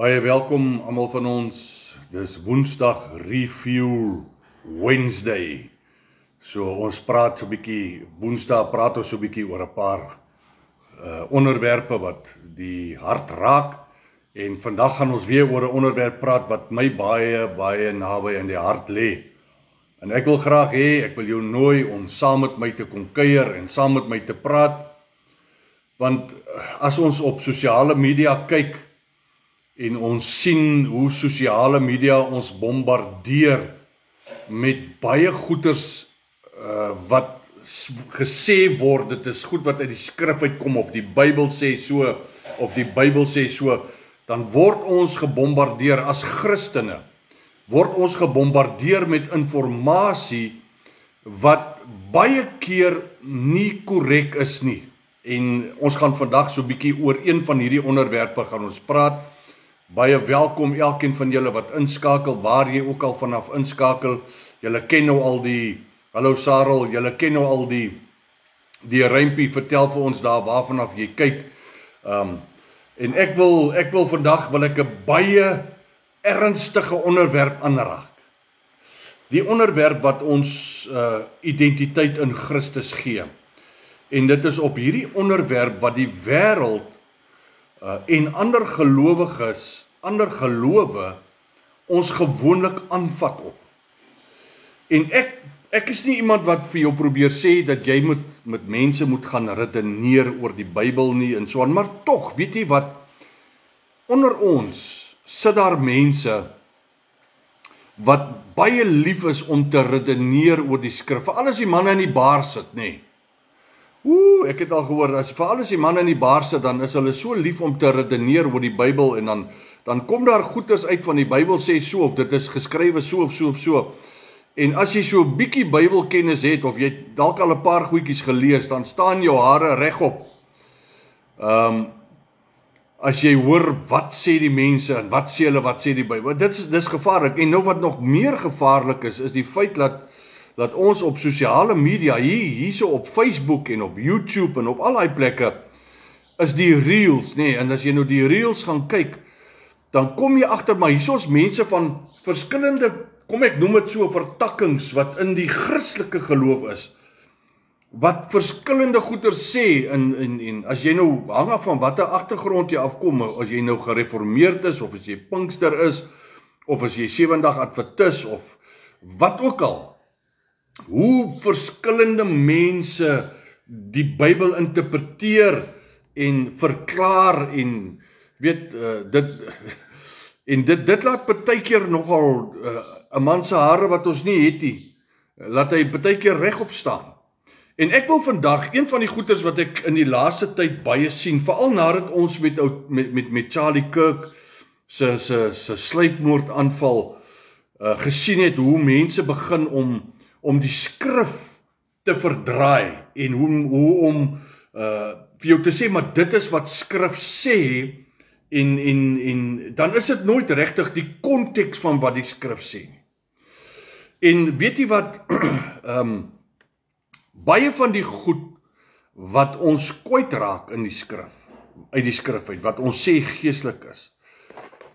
Baie welkom almal van ons. Dis Woensdag Review Wednesday. So ons praat so 'n bietjie Woensdag praat ons so 'n bietjie oor 'n paar onderwerpe wat die hart raak. En vandag gaan ons weer oor 'n onderwerp praat wat my baie naby aan die hart lê. En ek wil graag hê, ek wil jou nooi om saam met my te kom kuier en saam met my te praat. Want as ons op sosiale media kyk en ons sien hoe sosiale media ons bombardeer met baie goeders wat gesê word, dit is goed wat uit die skrif uitkom, of die Bybel sê so, of die Bybel sê so, dan word ons gebombardeer as Christene, word ons gebombardeer met informasie wat baie keer nie korrek is nie. En ons gaan vandag so 'n bietjie oor een van hierdie onderwerpe gaan ons praat. Baie welkom elkeen van julle wat inskakel, waar jy ook al vanaf inskakel. Julle ken nou al hallo Sarel, julle ken nou al die rympie, vertel vir ons daar waarvanaf jy kyk. En ek wil vandag 'n baie ernstige onderwerp aanraak. Die onderwerp wat ons identiteit in Christus gee. En dit is op hierdie onderwerp wat die wêreld en ander gelowiges, ander gelowe, ons gewoonlik aanvat op. En ek is nie iemand wat vir jou probeer sê dat jy met mense moet gaan redeneer oor die Bybel nie en so aan, maar tog, weet jy wat, onder ons sit daar mense wat baie lief is om te redeneer oor die skrif, veral as die manne in die bar sit, nê. Ek het al gehoor, veral as die manne in die bar sit, dan is hulle so lief om te redeneer oor die Bybel, en dan kom daar goeders uit van die Bybel sê so, of dit is geskrywe so of so of so. En as jy so 'n bietjie Bybelkennis het, of jy dalk al 'n paar goedjies gelees, dan staan jou hare regop. As jy hoor wat sê die mense en wat sê hulle, wat sê die Bybel. Dis gevaarlik. En nou wat nog meer gevaarlik is die feit dat ons op sosiale media, hierso op Facebook en op YouTube en op al die plekke, is die reels, nee, en as jy nou die reels gaan kyk, dan kom jy agter, maar hierso is mense van verskillende, kom ek noem dit so, vertakkings wat in die Christelike geloof is, wat verskillende goeders sê, en as jy nou hang af van watter agtergrond jy afkom, as jy nou gereformeerd is, of as jy Pinkster is, of as jy Sewendag Adventis, of wat ook al, hoe verskillende mense die Bybel interpreteer en verklaar en weet dit laat partykeer nogal 'n man se hare wat ons nie het nie, laat hy partykeer regop staan. En ek wil vandag een van die goeders wat ek in die laaste tyd baie sien, veral nadat ons met Charlie Kirk se sluipmoordaanval gesien het, hoe mense begin om die skrif te verdraai en hoe om vir jou te sê, maar dit is wat skrif sê, en dan is dit nooit regtig die konteks van wat die skrif sê nie. En weet jy wat, baie van die goed wat ons kwytraak in die skrif, uit die skrif uit, wat ons sê geestelik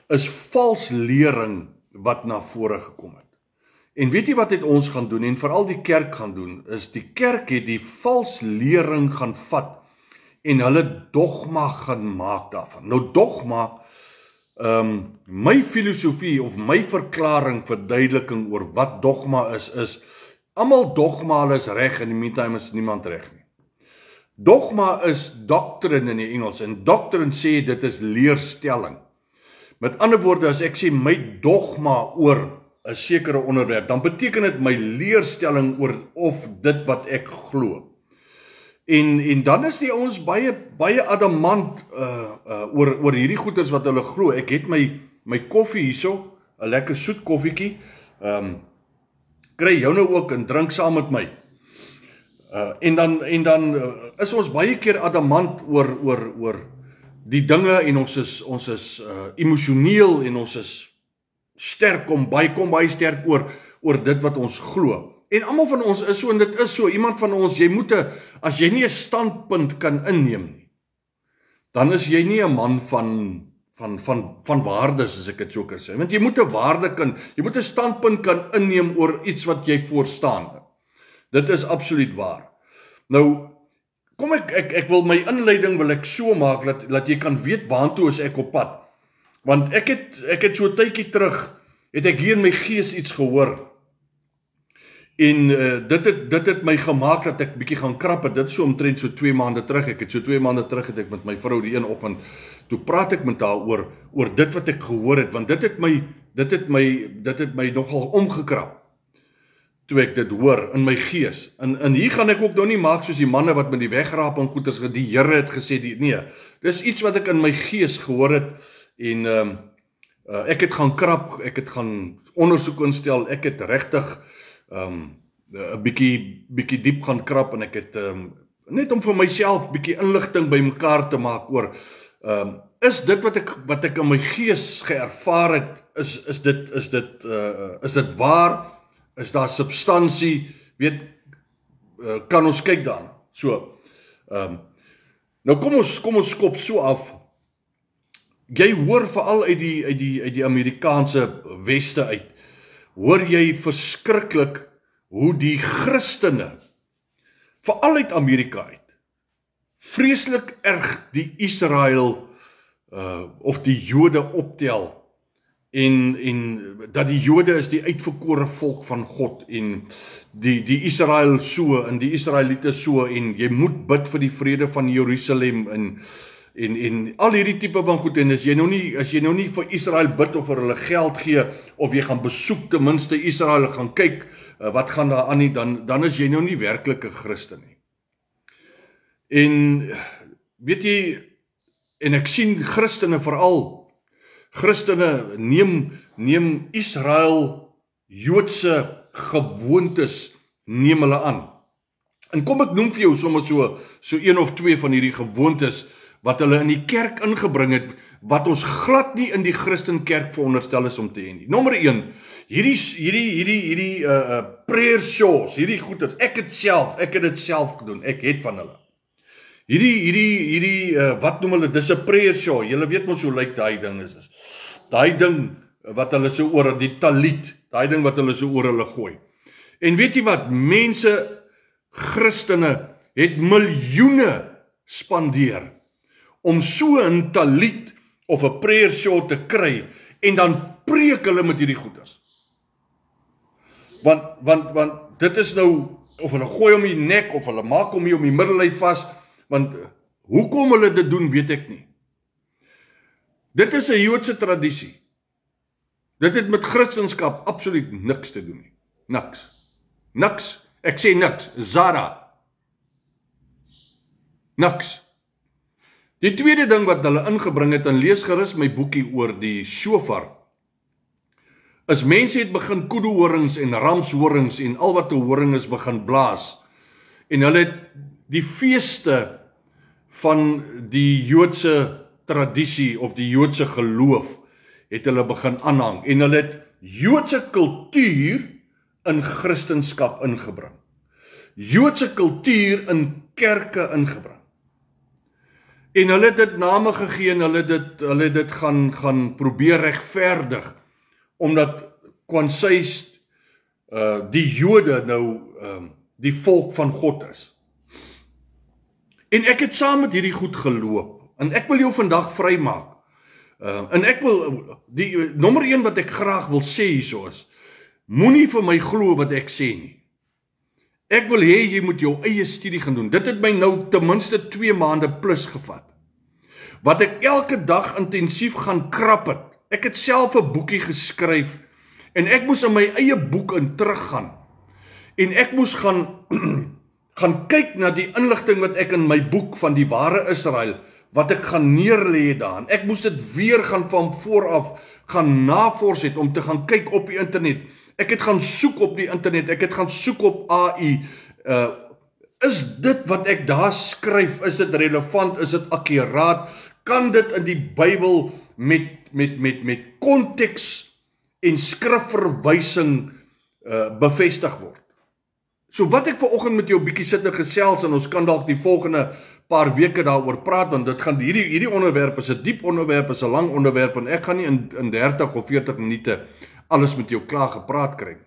is vals lering wat na vore gekom het. En weet jy wat het ons gaan doen, en veral die kerk gaan doen, is die kerk het die vals lering gaan vat, en hulle dogma gaan maak daarvan. Nou dogma, my filosofie, of my verduideliking oor wat dogma is, almal dogma is reg, en in die meantime is niemand reg nie. Dogma is doctrine in die Engels, en doctrine sê dit is leerstelling. Met ander woorde, as ek sê my dogma oor 'n sekere onderwerp, dan beteken dit my leerstelling oor of dit wat ek glo. En dan is die ouens baie adamant oor hierdie goeders wat hulle glo. Ek het my koffie hierso, 'n lekker soet koffietjie. Kry jou nou ook en drink saam met my. En dan is ons baie keer adamant oor die dinge, en ons is emosioneel, en ons is sterk, kom baie sterk oor dit wat ons glo. En almal van ons is so, en dit is so, iemand van ons, as jy nie 'n standpunt kan inneem nie, dan is jy nie 'n man van waardes, as ek dit so kan sê. Want jy moet 'n waarde jy moet 'n standpunt kan inneem oor iets wat jy voorstaan. Dit is absoluut waar. Nou, kom ek wil my inleiding wil ek so maak, dat jy kan weet waantoe is ek op pad. Want ek het so 'n tydjie terug, het ek hier in my gees iets gehoor. En dit het my gemaak dat ek bietjie gaan krap het. Dit is so omtrent so 2 maande terug. Ek het so 2 maande terug het ek met my vrou die een oggend, toe praat ek met haar oor dit wat ek gehoor het, want dit het my nogal omgekrap. Toe ek dit hoor in my gees. En hier gaan ek ook nou nie maak soos die manne wat met die wegraap en goeders, die Here het gesê, nee. Dis iets wat ek in my gees gehoor het, en ek het gaan krap, ek het gaan ondersoek instel, ek het regtig 'n bietjie diep gaan krap, en ek het net om vir myself bietjie inligting bymekaar te maak oor is dit wat ek in my gees geervaar het, is dit waar? Is daar substansie? Weet, kan ons kyk daarna? So, nou kom ons skop so af. Jy hoor veral uit die Amerikaanse weste uit, hoor jy verskriklik hoe die Christene, veral uit Amerika uit, vreeslik erg die Israel of die Jode optel, en dat die Jode is die uitverkore volk van God, en die Israel so, en die Israeliete so, en jy moet bid vir die vrede van Jerusalem, en al hierdie tipe van goed, en as jy nou nie vir Israel bid of vir hulle geld gee, of jy gaan besoek ten minste Israel, gaan kyk, wat gaan daar aan nie, dan is jy nou nie werklike Christen nie. En weet jy, en ek sien Christene veral, Christene neem Israel Joodse gewoontes neem hulle aan. En kom ek noem vir jou sommer so 1 of 2 van hierdie gewoontes wat hulle in die kerk ingebring het, wat ons glad nie in die Christenkerk veronderstel is om te hê nie. Nommer 1, hierdie prayer shows, hierdie goeders, ek het dit self gedoen, ek het van hulle. Hierdie wat noem hulle, dis 'n prayer show, julle weet mos hoe lyk daai ding is. Daai ding wat hulle so oor, die talit, daai ding wat hulle so oor hulle gooi. En weet jy wat, mense, Christene, het miljoene spandeer om so 'n talit of 'n prayer show te kry, en dan preek hulle met hierdie goeders. Want dit is nou, of hulle gooi om die nek, of hulle maak om die middellyf vas, want hoekom hulle dit doen, weet ek nie. Dit is 'n Joodse tradisie. Dit het met Christendom absoluut niks te doen nie. Niks. Ek sê niks. Zara. Niks. Die tweede ding wat hulle ingebring het, en lees gerus my boekie oor die shofar, is mense het begin koedoehorings en ramshorings en al wat 'n horing is begin blaas. En hulle het die feeste van die Joodse tradisie of die Joodse geloof het hulle begin aanhang, en hulle het Joodse kultuur in Christendom ingebring. Joodse kultuur in kerke ingebring. En hulle het dit name gegee, en hulle het dit gaan probeer regverdig, omdat kwansys die Jode nou die volk van God is. En ek het saam met hierdie goed geloop, en ek wil jou vandag vrymaak. En ek wil, nommer 1 wat ek graag wil sê hierso is, moenie vir my glo wat ek sê nie. Ek wil hê jy moet jou eie studie gaan doen. Dit het my nou ten minste 2 maande plus gevat. Wat ek elke dag intensief gaan krap het. Ek het self 'n boekie geskryf, en ek moes in my eie boek in teruggaan. En ek moes gaan kyk na die inligting wat ek in my boek van die ware Israel, wat ek gaan neerlê daarin. Ek moes dit weer gaan van vooraf gaan navors het, om te gaan kyk op die internet. Ek het gaan soek op die internet, ek het gaan soek op AI. Is dit wat ek daar skryf, is dit relevant, is dit akkuraat? Kan dit in die Bybel met konteks en skrifverwysing bevestig word? So wat ek vanoggend met jou bietjie sit en gesels, en ons kan dalk die volgende paar weke daaroor praat, want dit gaan hierdie onderwerp is 'n diep onderwerp, is 'n lang onderwerp en ek gaan nie in 30 of 40 minute alles met jou klaar gepraat kry.